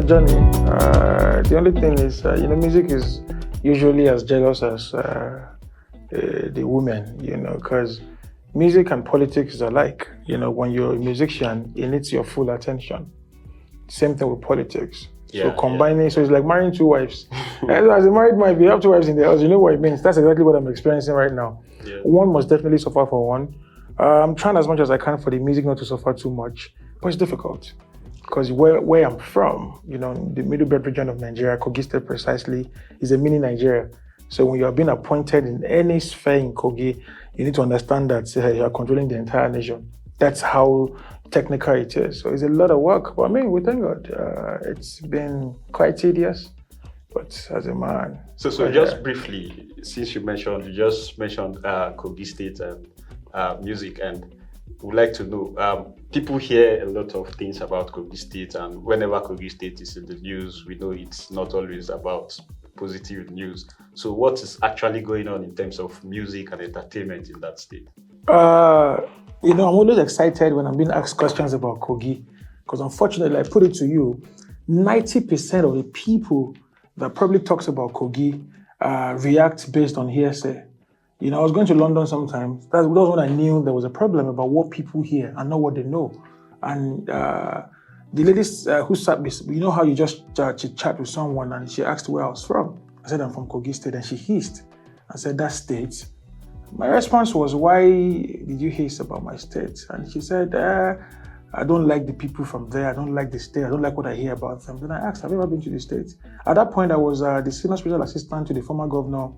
journey. The only thing is, music is usually as jealous as the women, because music and politics is alike. When you're a musician, it needs your full attention. Same thing with politics. So combining, so it's like marrying two wives. As a married man, if you have two wives in the house, you know what it means. That's exactly what I'm experiencing right now. Yeah. One must definitely suffer for one. I'm trying as much as I can for the music not to suffer too much, but it's difficult. Because where I'm from, the middle belt region of Nigeria, Kogi State precisely, is a mini Nigeria. So when you are being appointed in any sphere in Kogi, you need to understand that you are controlling the entire nation. That's how technical it is. So it's a lot of work. But we thank God. It's been quite tedious, but as a man. So just briefly, since you just mentioned Kogi State and music, and we'd like to know, people hear a lot of things about Kogi State, and whenever Kogi State is in the news, we know it's not always about positive news. So what is actually going on in terms of music and entertainment in that state? I'm always excited when I'm being asked questions about Kogi, because unfortunately, I put it to you, 90% of the people that probably talks about Kogi react based on hearsay. I was going to London sometimes. That was when I knew there was a problem about what people hear and not what they know. And the ladies who sat with me, how you just chat with someone and she asked where I was from. I said, I'm from Kogi State, and she hissed. I said, that state. My response was, why did you hiss about my state? And she said, I don't like the people from there. I don't like the state. I don't like what I hear about them. Then I asked, have you ever been to the state? At that point, I was the senior special assistant to the former governor,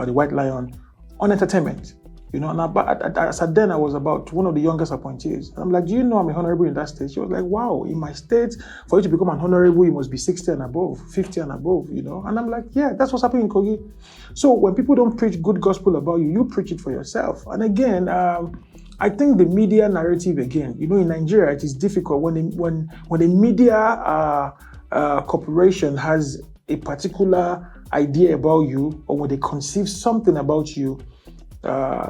the White Lion, on entertainment. And as at then, I was about one of the youngest appointees. And I'm like, do you know I'm a honorable in that state? She was like, wow, in my state, for you to become an honorable, you must be 60 and above, 50 and above, And I'm like, yeah, that's what's happening in Kogi. So when people don't preach good gospel about you, you preach it for yourself. And again, I think the media narrative, again, in Nigeria, it is difficult when the media corporation has a particular idea about you, or when they conceive something about you,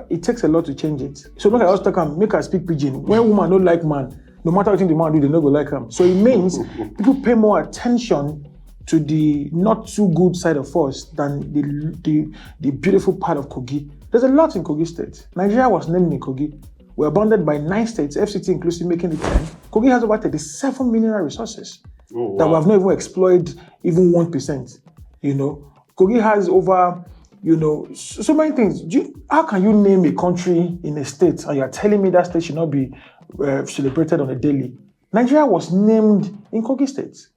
it takes a lot to change it. So make I also make her speak pidgin. When woman don't like man, no matter what the man do, they no go like him. So it means people pay more attention to the not too good side of us than the beautiful part of Kogi. There's a lot in Kogi State. Nigeria was named in Kogi. We're bounded by 9 states, FCT inclusive, making it 10. Kogi has over 37 mineral resources that we have not even exploited even 1%. Kogi has over, so many things. How can you name a country in a state and you're telling me that state should not be celebrated on a daily? Nigeria was named in Kogi State.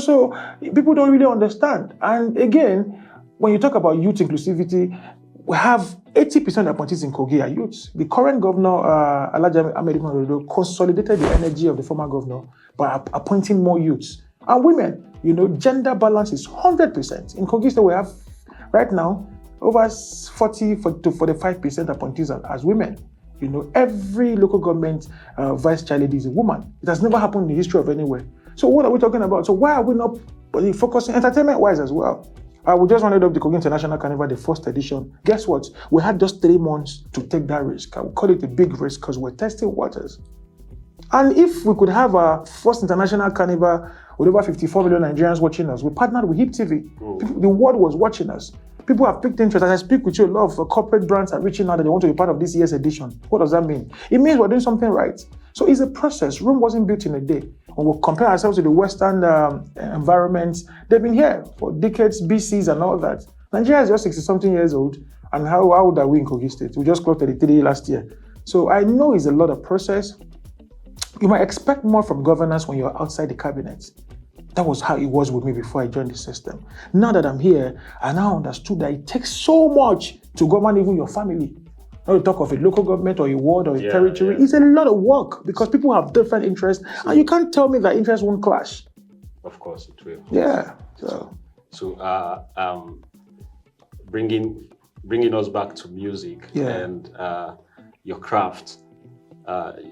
So people don't really understand. And again, when you talk about youth inclusivity, we have 80% of appointees in Kogi are youths. The current governor, Alhaji Ahmed Ibn consolidated the energy of the former governor by appointing more youths. And women, gender balance is 100%. In Kogi State, we have, right now, over 40 to 45% appointees as women. Every local government vice chair lady is a woman. It has never happened in the history of anywhere. So what are we talking about? So why are we not focusing entertainment-wise as well? We just rounded up the Kogi International Carnival, the first edition. Guess what? We had just 3 months to take that risk. I would call it a big risk because we're testing waters. And if we could have our first international carnival with over 54 million Nigerians watching us, we partnered with HIP TV. The world was watching us. People have picked interest. As I speak with you, a lot of corporate brands are reaching out that they want to be part of this year's edition. What does that mean? It means we're doing something right. So it's a process. Rome wasn't built in a day. When we compare ourselves to the Western environments, they've been here for decades, BCs and all that. Nigeria is just 60-something years old. And how old are we in Kogi State? We just clocked 33 last year. So I know it's a lot of process. You might expect more from governance when you're outside the cabinet. That was how it was with me before I joined the system. Now that I'm here, I now understood that it takes so much to govern even your family. Not to talk of a local government or a ward or a territory. Yeah. It's a lot of work because people have different interests, and you can't tell me that interests won't clash. Of course, it will. Yeah. So bringing us back to music and your craft.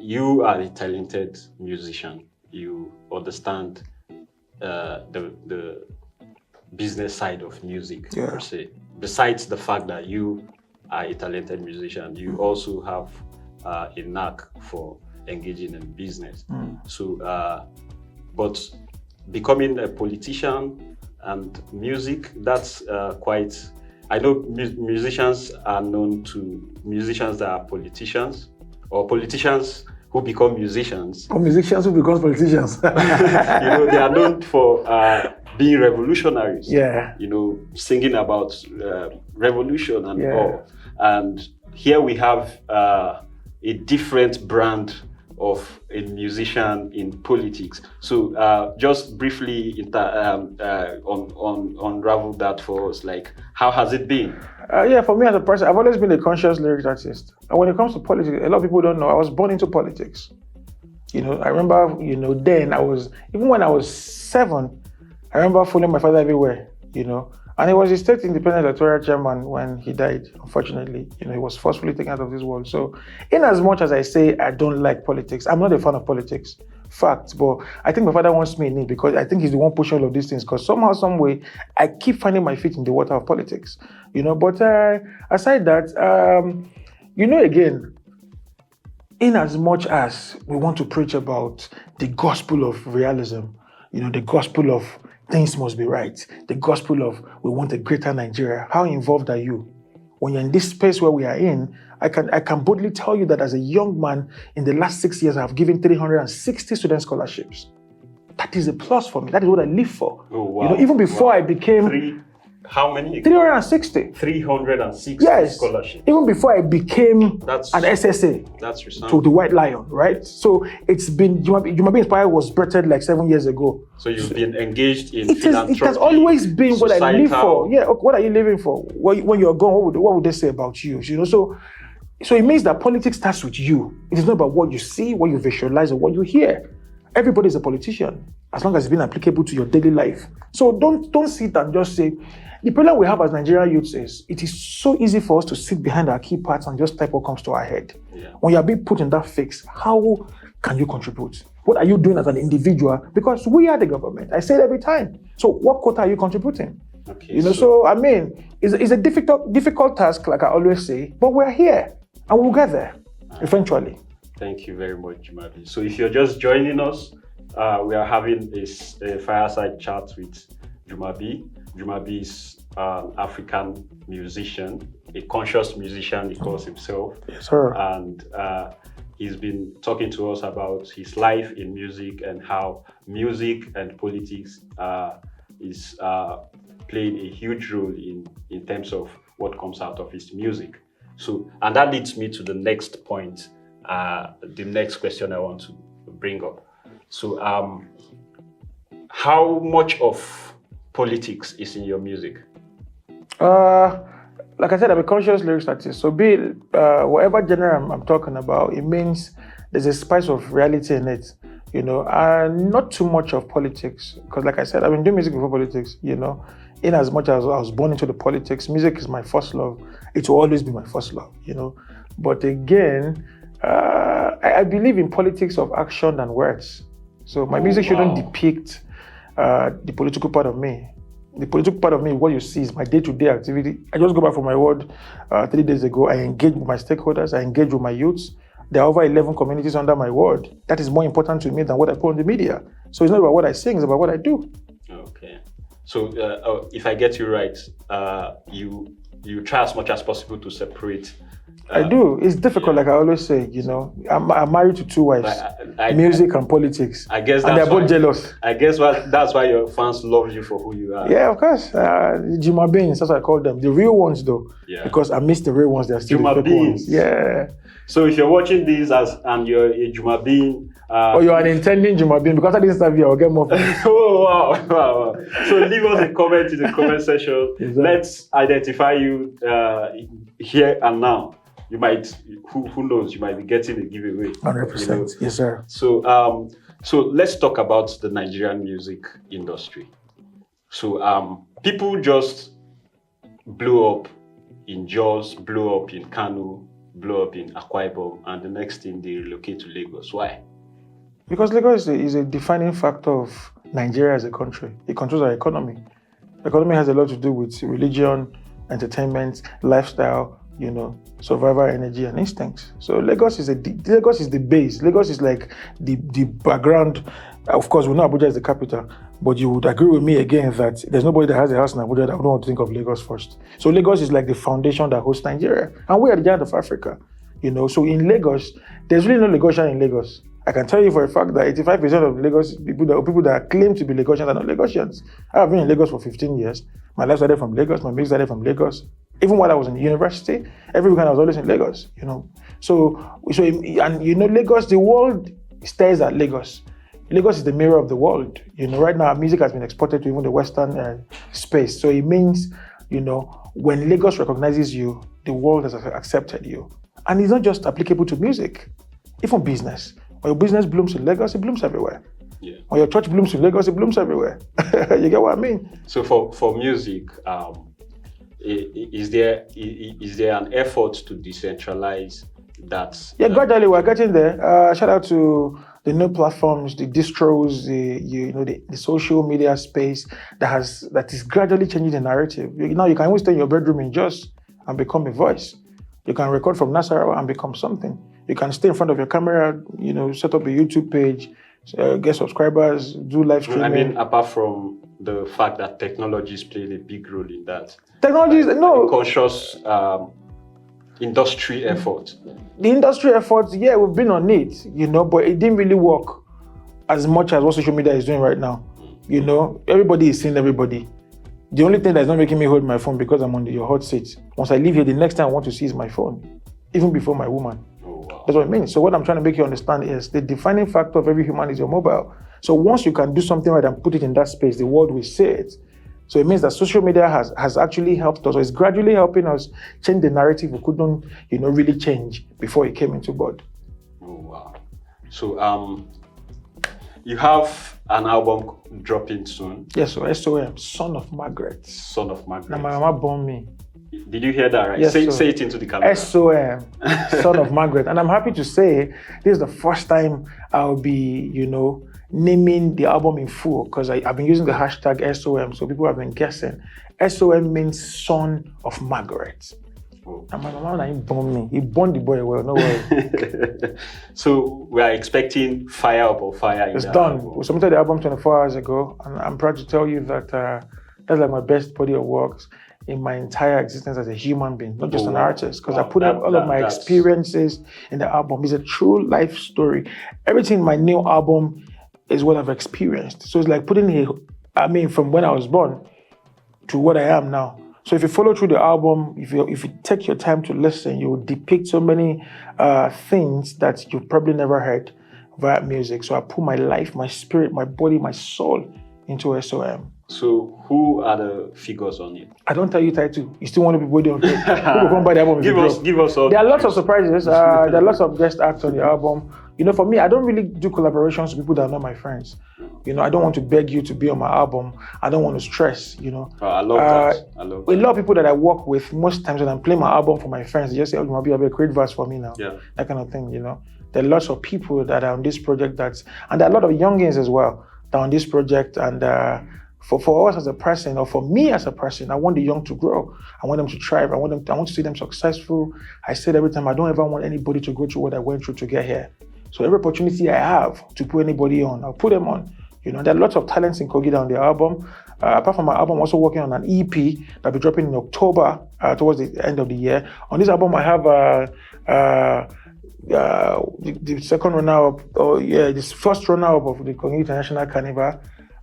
You are a talented musician. You understand the business side of music per se. Besides the fact that you are a talented musician, you also have a knack for engaging in business. So, but becoming a politician and music, that's quite. I know musicians are known to musicians that are politicians, or politicians who become musicians. Or musicians who become politicians. They are known for being revolutionaries. Yeah. Singing about revolution and all. And here we have a different brand of a musician in politics. So just briefly unravel that for us. Like, how has it been? For me as a person, I've always been a conscious lyrics artist. And when it comes to politics, a lot of people don't know, I was born into politics. I remember, then even when I was 7, I remember following my father everywhere, And he was the state independent electoral chairman when he died, unfortunately. He was forcefully taken out of this world. So in as much as I say I don't like politics, I'm not a fan of politics. Fact. But I think my father wants me in it because I think he's the one pushing all of these things. Because somehow, some way, I keep finding my feet in the water of politics. But aside that, again, in as much as we want to preach about the gospel of realism, the gospel of things must be right, the gospel of we want a greater Nigeria, how involved are you? When you're in this space where we are in, I can boldly tell you that as a young man, in the last 6 years, I've given 360 student scholarships. That is a plus for me. That is what I live for. Oh, wow. Even before I became... How many? 360. 360 yes. scholarships. Even before I became an SSA to the White Lion, right? So it's been, Jumabee Inspire was birthed like 7 years ago. So you've been engaged in philanthropy. It has always been what I live for. Yeah, what are you living for? When you're gone, what would they say about you? So it means that politics starts with you. It is not about what you see, what you visualize, or what you hear. Everybody's a politician, as long as it's been applicable to your daily life. So don't sit and just say. The problem we have as Nigerian youths is it is so easy for us to sit behind our key parts and just type what comes to our head. Yeah. When you're being put in that fix, how can you contribute? What are you doing as an it's we are the government. I say it every time. So what quota are you contributing? Okay, it's a difficult task, like I always say, but we're here and we'll get there eventually. Thank you very much, Jumabee. So if you're just joining us, we are having a fireside chat with Jumabee. Jumabee is an African musician, a conscious musician, he calls himself. Yes, sir. And he's been talking to us about his life in music and how music and politics is playing a huge role in terms of what comes out of his music. So, and that leads me to the next point, the next question I want to bring up. So, how much of politics is in your music? Like I said, I'm a conscious lyrics artist. So whatever genre I'm talking about, it means there's a spice of reality in it, and not too much of politics. Because like I said, I've been doing music before politics, in as much as I was born into the politics, music is my first love. It will always be my first love, But again, I believe in politics of action and words. So my music shouldn't depict the political part of me. The political part of me, what you see is my day-to-day activity. I just go back from my ward 3 days ago. I engage with my stakeholders. I engage with my youths. There are over 11 communities under my ward. That is more important to me than what I put on the media. So it's not about what I sing, it's about what I do. Okay. So if I get you right, you try as much as possible to separate. I do. It's difficult, like I always say, I'm married to 2 wives, music and politics. I guess and they're both jealous. I guess that's why your fans love you for who you are. Yeah, of course. Jumabees, that's what I call them. The real ones, though. Yeah. Because I miss the real ones. They're still the fake ones. Yeah. So if you're watching this and you're a Jumabee, or you're an intending Jumabee, because after this interview, I'll get more fans. Oh, wow. So leave us a comment in the comment section. Exactly. Let's identify you here and now. You might, who knows, you might be getting a giveaway. 100%. Yes, sir. So let's talk about the Nigerian music industry. So people just blew up in Jos, blew up in Kano, blew up in Akwa Ibom, and the next thing they relocate to Lagos. Why? Because Lagos is a defining factor of Nigeria as a country. It controls our economy. The economy has a lot to do with religion, entertainment, lifestyle, survival energy and instincts. So Lagos is the base. Lagos is like the background. Of course, we know Abuja is the capital, But you would agree with me again that there's nobody that has a house in Abuja that would want to think of Lagos first. So Lagos is like the foundation that hosts Nigeria. And we are the giant of Africa. So in Lagos, there's really no Lagosian in Lagos. I can tell you for a fact that 85% of Lagos people that claim to be Lagosians are not Lagosians. I've been in Lagos for 15 years. My life started from Lagos. My music started from Lagos. Even while I was in university, every weekend I was always in Lagos. Lagos, the world stares at Lagos. Lagos is the mirror of the world. Right now, our music has been exported to even the Western space. So it means, when Lagos recognizes you, the world has accepted you. And it's not just applicable to music, even business. When your business blooms in Lagos, it blooms everywhere. Yeah. When your church blooms in Lagos, it blooms everywhere. You get what I mean? So for music, is there an effort to decentralize that? Yeah, gradually we're getting there. Shout out to the new platforms, the distros, the social media space that is gradually changing the narrative. Now you can even stay in your bedroom in Jos and become a voice. You can record from Nasarawa and become something. You can stay in front of your camera, set up a YouTube page, get subscribers, do live streaming. I mean, apart from the fact that technology is playing a big role in that. Technology is conscious industry effort. The industry efforts, yeah, we've been on it, but it didn't really work as much as what social media is doing right now. Everybody is seeing everybody. The only thing that's not making me hold my phone because I'm on your hot seat. Once I leave here, the next thing I want to see is my phone, even before my woman. Oh, wow. That's what it means. So what I'm trying to make you understand is the defining factor of every human is your mobile. So once you can do something right and put it in that space, the world will see it. So it means that social media has actually helped us, or is gradually helping us change the narrative we couldn't, really change before it came into board. Oh, wow. So you have an album dropping soon. Yes, so SOM, Son of Margaret. Son of Margaret. Now my mama born me. Did you hear that right? Yes, say it into the camera. SOM, Son of Margaret. And I'm happy to say this is the first time I'll be, naming the album in full, because I've been using the hashtag SOM, so people have been guessing. SOM means Son of Margaret. Oh. And my mama didn't born me. He born the boy well, no worry. So we are expecting Fire Up or Fire in It's that done. album. We submitted the album 24 hours ago, and I'm proud to tell you that that's like my best body of works in my entire existence as a human being, not just an artist, because I put up all of my experiences in the album. It's a true life story. Everything in my new album is what I've experienced. So it's like from when I was born to what I am now. So if you follow through the album, if you take your time to listen, you will depict so many things that you've probably never heard via music. So I put my life, my spirit, my body, my soul into SOM. So who are the figures on it? I don't tell you title. You still want to be waiting on it. Who will come buy the album? Give us all. There are lots of surprises. There are lots of guest acts on the album. For me, I don't really do collaborations with people that are not my friends. I don't want to beg you to be on my album. I don't want to stress, I love that. I love that. A lot of people that I work with, most times when I'm playing my album for my friends, they just say, oh, Jumabee, a great verse for me now. Yeah. That kind of thing, There are lots of people that are on this project and there are a lot of youngins as well that are on this project. And for us as a person, or for me as a person, I want the young to grow. I want them to thrive. I want to see them successful. I said every time, I don't ever want anybody to go through what I went through to get here. So every opportunity I have to put anybody on, I'll put them on. There are lots of talents in Kogi on the album. Apart from my album, I'm also working on an EP that'll be dropping in October, towards the end of the year. On this album, I have the second runner-up, this first runner-up of the Kogi International Carnival.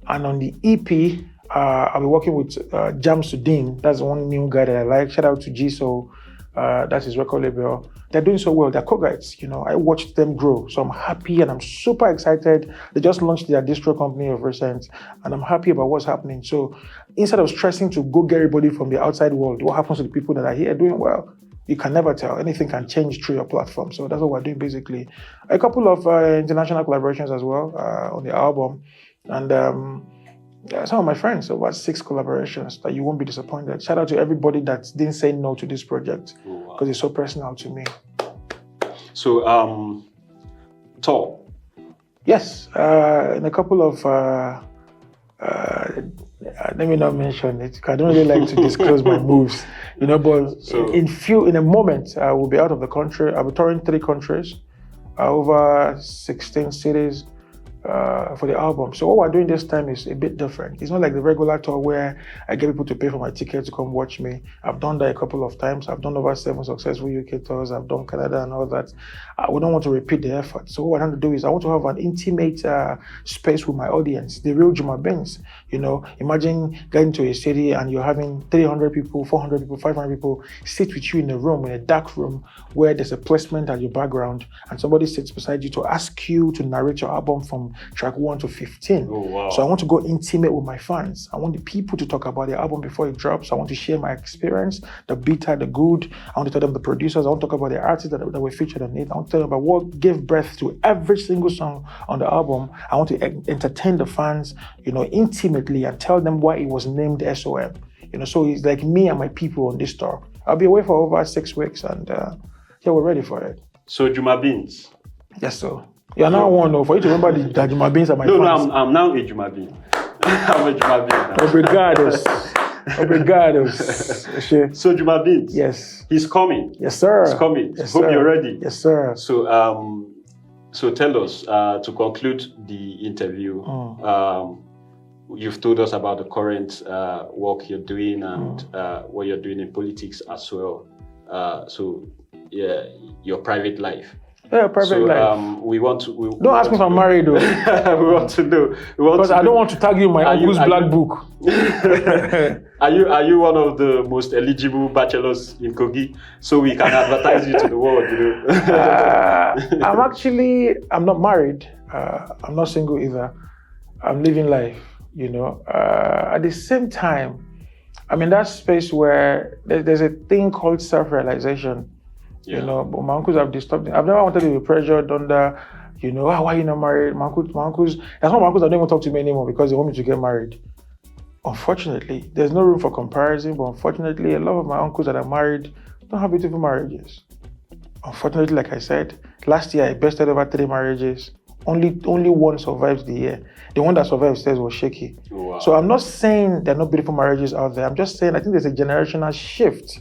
And on the EP, I'll be working with Jamsuddin. That's one new guy that I like. Shout out to Jiso. That's his record label. They're doing so well. They're Kogites. I watched them grow. So I'm happy and I'm super excited. They just launched their distro company of recent, and I'm happy about what's happening. So instead of stressing to go get everybody from the outside world, what happens to the people that are here doing well? You can never tell. Anything can change through your platform. So that's what we're doing basically. A couple of international collaborations as well on the album. And some of my friends, so about 6 collaborations that you won't be disappointed. Shout out to everybody that didn't say no to this project because it's so personal to me. So, tour. Yes, in a couple of, let me not mention it. I don't really like to disclose my moves, but in a moment, I will be out of the country. I'll be touring 3 countries, over 16 cities. for the album. So what we're doing this time is a bit different. It's not like the regular tour where I get people to pay for my ticket to come watch me. I've done that a couple of times. I've done over 7 successful UK tours. I've done Canada and all that. We don't want to repeat the effort. So what I want to do is I want to have an intimate space with my audience, the real Jumabees. You know, imagine getting to a city and you're having 300 people, 400 people, 500 people sit with you in a room, in a dark room, where there's a placement at your background and somebody sits beside you to ask you to narrate your album from track 1 to 15. Oh, wow. So I want to go intimate with my fans. I want the people to talk about their album before it drops. I want to share my experience, the bitter, the good. I want to tell them the producers. I want to talk about the artists that were featured on it. I want to tell them about what gave birth to every single song on the album. I want to entertain the fans, you know, intimately and tell them why it was named SOM. You know, so it's like me and my people on this tour. I'll be away for over 6 weeks and yeah, we're ready for it. So Jumabees. Yes, sir. You're now one for you to remember that Jumabees are my fans. No, I'm now a Jumabee. I'm a Jumabee now. Obrigados. So Jumabees. Yes. He's coming. Yes, sir. He's coming. Yes, Hope sir. you're ready. Yes, sir. So tell us, to conclude the interview, you've told us about the current work you're doing and what you're doing in politics as well. So yeah, your private life. Yeah, private life. We want to. Don't ask me if I'm married though. We want to know. Because I don't want to tag you in my uncle's black book. Are you one of the most eligible bachelors in Kogi? So we can advertise you to the world, you know. I'm not married. I'm not single either. I'm living life, you know. At the same time, I'm in that space where there's a thing called self-realization. Yeah. You know, but my uncles have disturbed me. I've never wanted to be pressured under, you know, why are you not married? My uncles, that's why my uncles don't even talk to me anymore because they want me to get married. Unfortunately, there's no room for comparison, but unfortunately, a lot of my uncles that are married don't have beautiful marriages. Unfortunately, like I said, last year I bested over 3 marriages. Only one survives the year. The one that survived says was shaky. Wow. So I'm not saying there are no beautiful marriages out there. I'm just saying I think there's a generational shift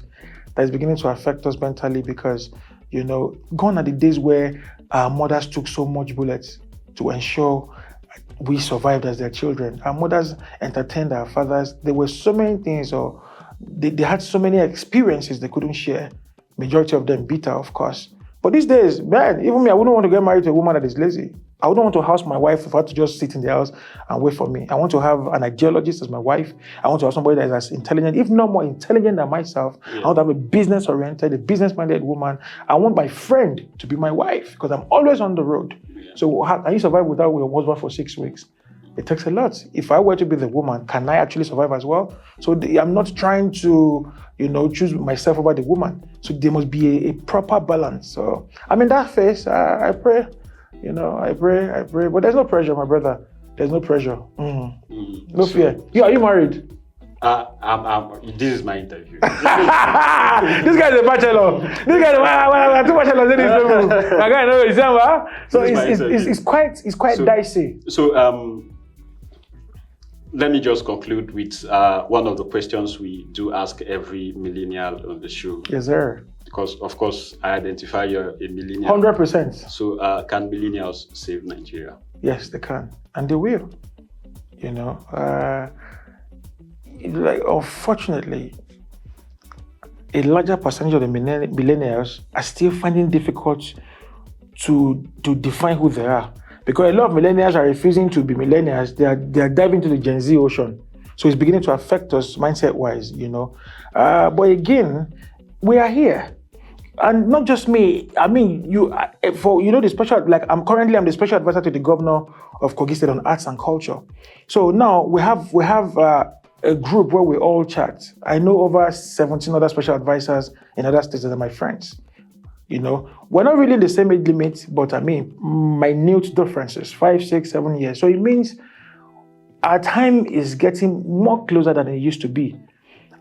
that is beginning to affect us mentally because, you know, gone are the days where our mothers took so much bullets to ensure we survived as their children. Our mothers entertained our fathers. There were so many things, or they had so many experiences they couldn't share. Majority of them bitter, of course. But these days, man, even me, I wouldn't want to get married to a woman that is lazy. I wouldn't want to house my wife if I had to just sit in the house and wait for me. I want to have an ideologist as my wife. I want to have somebody that is as intelligent, if not more intelligent than myself. Yeah. I want to have a business-oriented, a business-minded woman. I want my friend to be my wife because I'm always on the road. Yeah. So how can you survive without your husband for 6 weeks? It takes a lot. If I were to be the woman, can I actually survive as well? So I'm not trying to, you know, choose myself over the woman. So there must be a proper balance. So I'm in that phase. I pray. You know, I pray, but there's no pressure, my brother. There's no pressure. No fear. Are you married? This is my interview. This guy is a bachelor. This guy is 2 bachelors in this room. I gotta know December. So it's quite so, dicey. So let me just conclude with one of the questions we do ask every millennial on the show. Yes, sir. Because, of course, I identify you're a millennial. 100%. So, can millennials save Nigeria? Yes, they can. And they will. You know, like, unfortunately, a larger percentage of the millennials are still finding it difficult to define who they are. Because a lot of millennials are refusing to be millennials. They are diving into the Gen Z ocean. So it's beginning to affect us mindset-wise, you know. But again, we are here. And not just me. I mean, the special, like I'm the special advisor to the governor of Kogi State on arts and culture. So now we have a group where we all chat. I know over 17 other special advisors in other states that are my friends. You know, we're not really in the same age limit, but I mean, minute differences, 5, 6, 7 years. So it means our time is getting more closer than it used to be.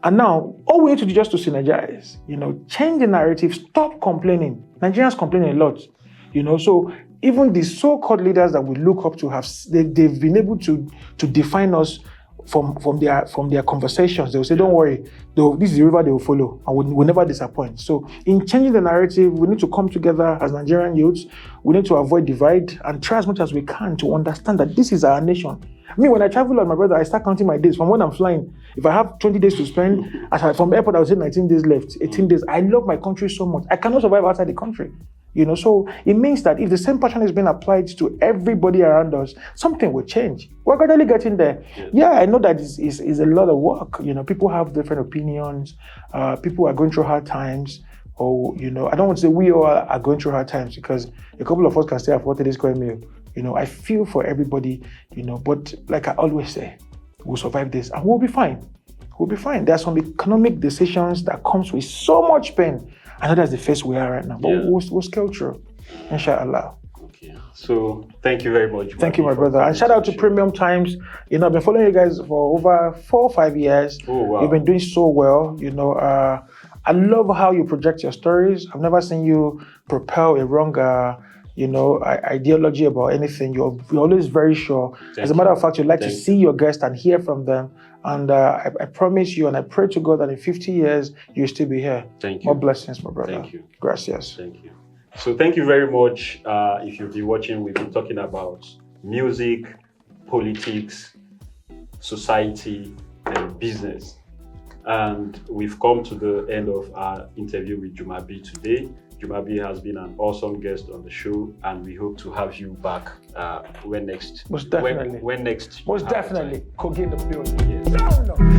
And now, all we need to do just to synergize, you know, change the narrative, stop complaining. Nigerians complain a lot, you know, so even the so-called leaders that we look up to they've been able to define us from their conversations, they will say, "Don't worry, this is the river they will follow, and we'll never disappoint." So, in changing the narrative, we need to come together as Nigerian youths. We need to avoid divide and try as much as we can to understand that this is our nation. I mean, when I travel with my brother, I start counting my days from when I'm flying. If I have 20 days to spend, from the airport, I would say 19 days left, 18 days. I love my country so much. I cannot survive outside the country. So it means that if the same passion is being applied to everybody around us, something will change. We're gradually getting there. Yeah, I know that is a lot of work. People have different opinions. People are going through hard times. Or, I don't want to say we all are going through hard times, because a couple of us can stay at 40 days square meal. I feel for everybody, but like I always say, we'll survive this and we'll be fine. We'll be fine. There are some economic decisions that comes with so much pain. I know that's the phase we are right now, but we'll scale through, inshallah. Okay. So thank you very much. Thank you, my brother. And shout out to Premium Times. I've been following you guys for over 4 or 5 years. Oh, wow. You've been doing so well. I love how you project your stories. I've never seen you propel a wrong ideology about anything. You're always very sure. As a matter of fact, you'd like to see your guests and hear from them. And I promise you, and I pray to God that in 50 years, you'll still be here. Thank you. More blessings, my brother. Thank you. Gracias. Thank you. So thank you very much. If you've been watching, we've been talking about music, politics, society, and business. And we've come to the end of our interview with Jumabee today. Jumabee has been an awesome guest on the show, and we hope to have you back when next. Most definitely. When next? Most definitely. Kogi in the building. Yes. No.